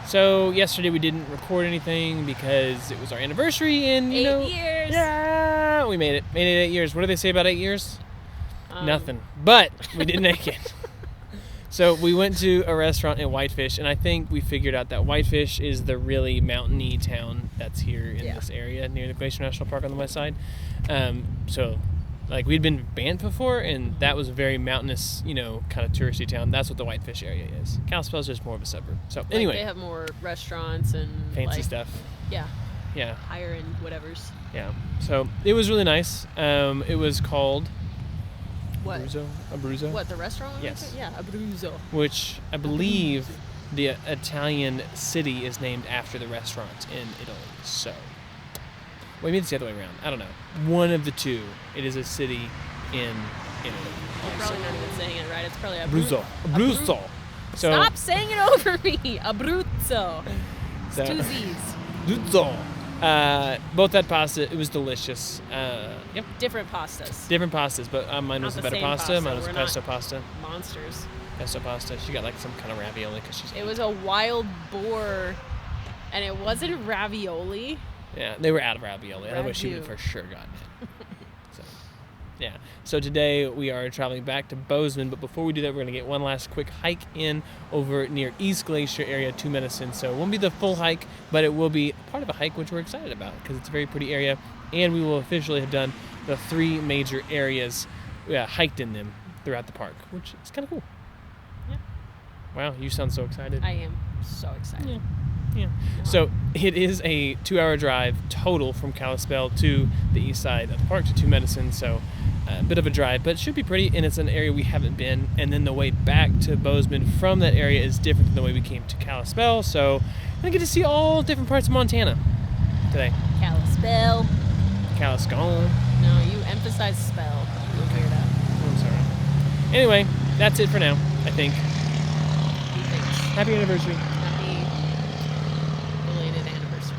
So yesterday we didn't record anything because it was our anniversary and 8 years. Yeah, we made it. Made it 8 years. What do they say about 8 years? Nothing. But we didn't make it. So we went to a restaurant in Whitefish, and I think we figured out that Whitefish is the really mountainy town that's here in this area near the Glacier National Park on the west side. So we'd been to Banff before, and that was a very mountainous, kind of touristy town. That's what the Whitefish area is. Kalispell's just more of a suburb. So anyway, they have more restaurants and fancy stuff. Yeah. Yeah. Higher end whatevers. Yeah. So it was really nice. It was called what? Abruzzo. What, the restaurant? Yes. Yeah, Abruzzo. Which I believe the Italian city is named after the restaurant in Italy. So, maybe it's the other way around. I don't know. One of the two. It is a city in Italy. You're probably not even saying it right. It's probably Abruzzo. Abruzzo. So, stop saying it over me. Abruzzo. It's two Z's. Abruzzo. Both had pasta. It was delicious. Yep. Different pastas. Different pastas, but mine was a better pasta. Mine was pesto pasta. Monsters. Pesto pasta. She got some kind of ravioli because she's. It was a wild boar, and it wasn't ravioli. Yeah, they were out of ravioli. Otherwise, she would have for sure gotten it. Yeah. So today we are traveling back to Bozeman, but before we do that, we're going to get one last quick hike in over near East Glacier area to Medicine. So it won't be the full hike, but it will be part of a hike, which we're excited about because it's a very pretty area, and we will officially have done the 3 major areas, hiked in them throughout the park, which is kind of cool. Yeah. Wow, you sound so excited. I am so excited. Yeah. So it is a 2-hour drive total from Kalispell to the east side of the park to Medicine. So a bit of a drive, but it should be pretty, and it's an area we haven't been. And then the way back to Bozeman from that area is different than the way we came to Kalispell. So we're going to get to see all different parts of Montana today. Kalispell. Kalispell. No, you emphasize spell. You Okay. hear that. Oh, I'm sorry. Anyway, that's it for now, I think. Happy anniversary. Happy belated anniversary.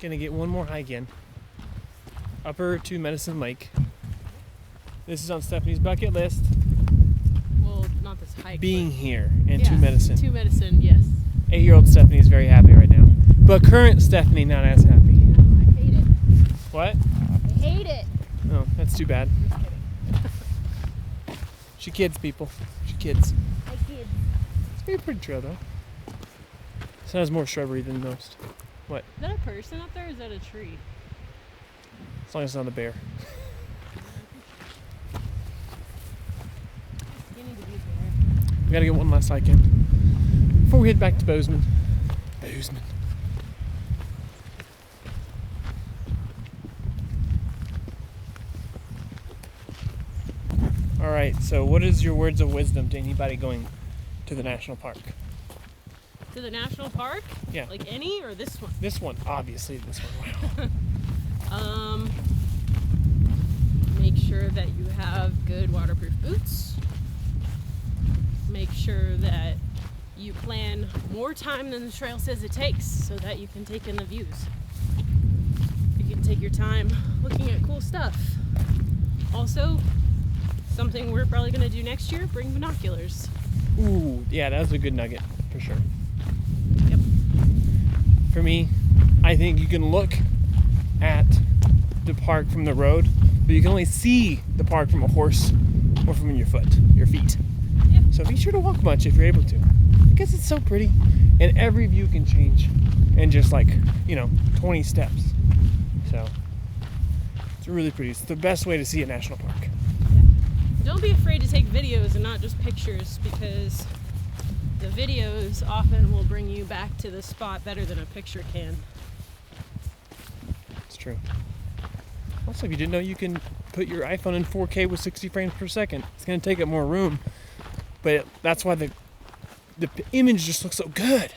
Gonna get one more hike in. Upper to Medicine Lake. This is on Stephanie's bucket list. Well, not this hike. Being here and to Medicine. To Medicine, yes. 8-year-old Stephanie is very happy right now. But current Stephanie not as happy. No, I hate it. What? I hate it. Oh, that's too bad. Just kidding. She kids, people. She kids. I kid. It's a very pretty trail, though. This has more shrubbery than most. What? Is that a person up there or is that a tree? As long as it's not a bear. You need to be there. We gotta get one last hike in before we head back to Bozeman. Bozeman. All right. So, what is your words of wisdom to anybody going to the national park? To the national park? Yeah. Like any or this one? This one, obviously. This one. Wow. Make sure that you have good waterproof boots. Make sure that you plan more time than the trail says it takes so that you can take in the views. You can take your time looking at cool stuff. Also, something we're probably going to do next year, bring binoculars. Ooh, yeah, that was a good nugget for sure. Yep. For me, I think you can look at the park from the road, but you can only see the park from a horse or from your feet. Yeah. So be sure to walk much if you're able to, because it's so pretty, and every view can change in just 20 steps. So it's really pretty. It's the best way to see a national park. Yeah. Don't be afraid to take videos and not just pictures, because the videos often will bring you back to the spot better than a picture can. It's true. Also, if you didn't know, you can put your iPhone in 4K with 60 frames per second. It's going to take up more room, but that's why the image just looks so good.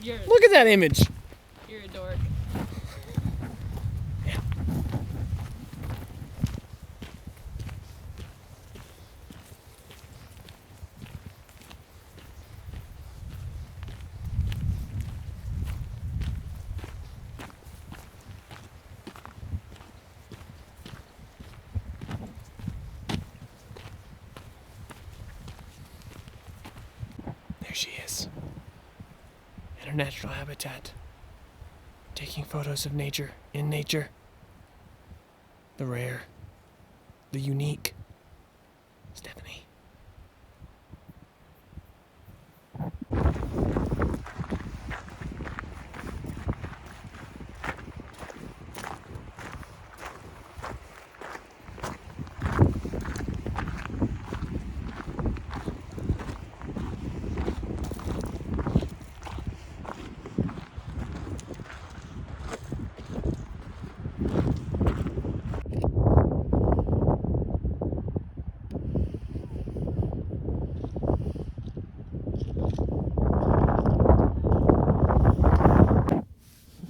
Look at that image. You're a dork. There she is, in her natural habitat, taking photos of nature, in nature. The rare, the unique Stephanie.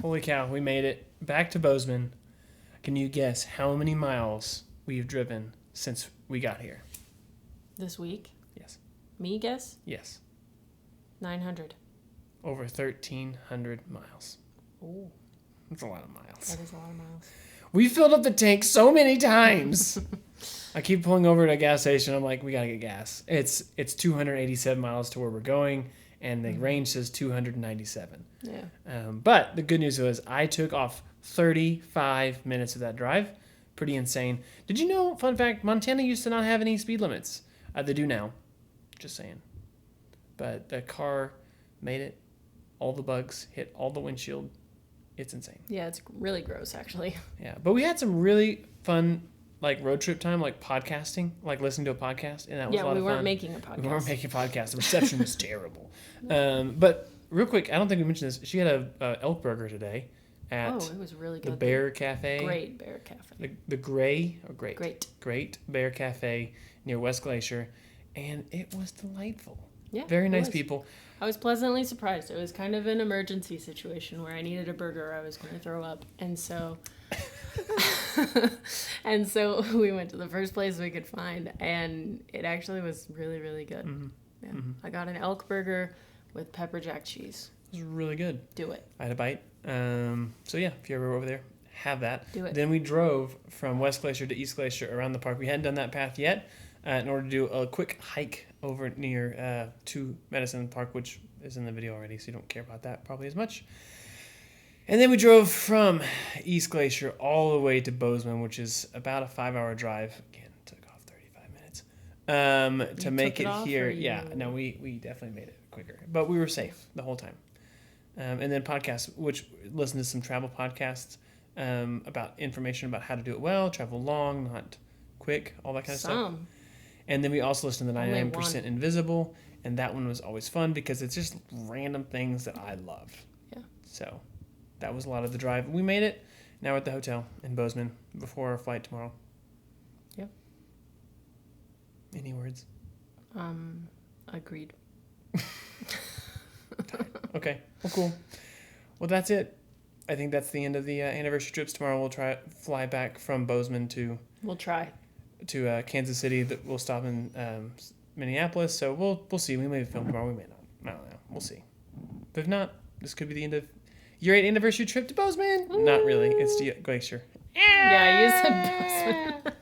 Holy cow, we made it back to Bozeman. Can you guess how many miles we've driven since we got here? This week? Yes. Me guess? Yes. 900. Over 1,300 miles. Oh, That's a lot of miles. that is a lot of miles. We filled up the tank so many times. I keep pulling over to a gas station. I'm like, we gotta get gas. It's 287 miles to where we're going, and the range says 297. Yeah. But the good news was I took off 35 minutes of that drive. Pretty insane. Did you know, fun fact, Montana used to not have any speed limits. They do now. Just saying. But the car made it. All the bugs hit all the windshield. It's insane. Yeah, it's really gross, actually. Yeah, but we had some really fun road trip time, podcasting, listening to a podcast, and that was a lot of fun. Yeah, we weren't making a podcast. We weren't making a podcast. The reception was terrible. But real quick, I don't think we mentioned this. She had a elk burger today at it was really good. the Bear Cafe. Great Bear Cafe. The Gray or Great? Great Bear Cafe near West Glacier, and it was delightful. Yeah, Very nice people. I was pleasantly surprised. It was kind of an emergency situation where I needed a burger or I was going to throw up. And so we went to the first place we could find, and it actually was really, really good. Mm-hmm. Yeah. Mm-hmm. I got an elk burger with pepper jack cheese. It was really good. Do it. I had a bite. So yeah, if you're ever over there, have that. Do it. Then we drove from West Glacier to East Glacier around the park. We hadn't done that path yet in order to do a quick hike over near to Medicine Park, which is in the video already, so you don't care about that probably as much. And then we drove from East Glacier all the way to Bozeman, which is about a 5-hour drive. Again, took off 35 minutes to make it here. Yeah, no, we definitely made it quicker, but we were safe the whole time. And then podcasts, which listen to some travel podcasts about information about how to do it well, travel long, not quick, all that kind of stuff. And then we also listened to the 99% Invisible, and that one was always fun because it's just random things that I love. Yeah. So that was a lot of the drive. We made it. Now we're at the hotel in Bozeman before our flight tomorrow. Yep. Any words? Agreed. Okay. Well, cool. Well, that's it. I think that's the end of the anniversary trips. Tomorrow we'll fly back from Bozeman to Kansas City. We'll stop in Minneapolis. So we'll see. We may film tomorrow. We may not. I don't know. We'll see. But if not, this could be the end of your 8th anniversary trip to Bozeman. Ooh. Not really. It's to Glacier. Yeah, you said Bozeman.